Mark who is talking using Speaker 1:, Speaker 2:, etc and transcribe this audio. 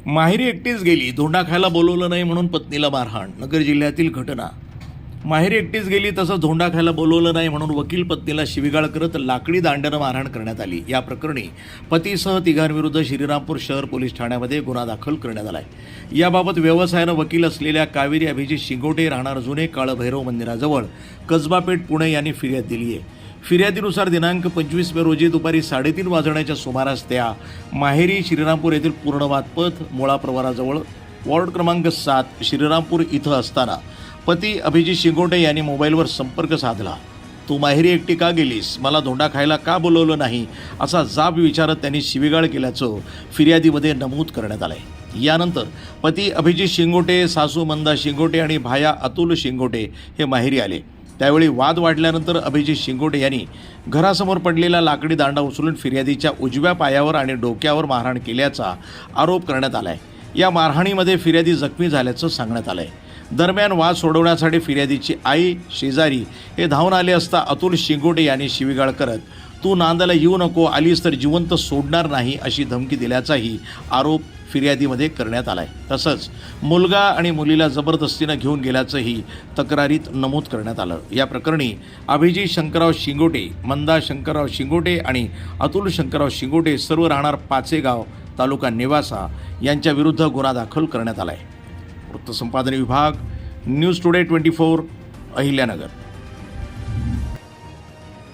Speaker 1: माहेरी एकटीच गेली, धोंडा खायला बोलवलं नाही म्हणून पत्नीला मारहाण. नगर जिल्ह्यातील घटना. माहेरी एकटीच गेली तसंच धोंडा खायला बोलवलं नाही म्हणून वकील पत्नीला शिवीगाळ करत लाकडी दांड्यानं मारहाण करण्यात आली. या प्रकरणी पतीसह तिघांविरुद्ध श्रीरामपूर शहर पोलीस ठाण्यामध्ये गुन्हा दाखल करण्यात आला आहे. याबाबत व्यवसायानं वकील असलेल्या कावेरी अभिजित शिंगोटे राहणार जुने काळभैरव मंदिराजवळ कसबापेठ पुणे यांनी फिर्याद दिली आहे. फिर्यादीनुसार दिनांक 25 मे रोजी दुपारी 3:30 वाजण्याच्या सुमारास त्या माहेरी श्रीरामपूर येथील पूर्णवाद पथ मुळा प्रवाराजवळ वॉर्ड क्रमांक 7 श्रीरामपूर इथं असताना पती अभिजित शिंगोटे यांनी मोबाईलवर संपर्क साधला. तू माहेरी एकटी का गेलीस, मला धोंडा खायला का बोलवलं नाही, असा जाब विचारत त्यांनी शिवीगाळ केल्याचं फिर्यादीमध्ये नमूद करण्यात आलं आहे. यानंतर पती अभिजित शिंगोटे, सासू मंदा शिंगोटे आणि भाया अतुल शिंगोटे हे माहेरी आले. त्यावेळी वाद वाढल्यानंतर अभिजित शिंगोटे यांनी घरासमोर पडलेला लाकडी दांडा उचलून फिर्यादीच्या उजव्या पायावर आणि डोक्यावर मारहाण केल्याचा आरोप करण्यात आला आहे. या मारहाणीमध्ये फिर्यादी जखमी झाल्याचं सांगण्यात आलं आहे. दरम्यान वाद सोडवण्यासाठी फिर्यादीची आई, शेजारी हे धावून आले असता अतुल शिंगोटे यांनी शिवीगाळ करत तू नांदायला येऊ नको, आलीस तर जिवंत सोडणार नाही अशी धमकी दिल्याचाही आरोप फिर्यादीमध्ये करण्यात आला आहे. तसंच मुलगा आणि मुलीला जबरदस्तीनं घेऊन गेल्याचंही तक्रारीत नमूद करण्यात आलं. या प्रकरणी अभिजित शंकरराव शिंगोटे, मंदा शंकरराव शिंगोटे आणि अतुल शंकरराव शिंगोटे सर्व राहणार पाचेगाव, तालुका नेवासा यांच्या विरुद्ध गुन्हा दाखल करण्यात आला आहे. वृत्तसंपादन विभाग, न्यूज टुडे 24, अहिल्यानगर.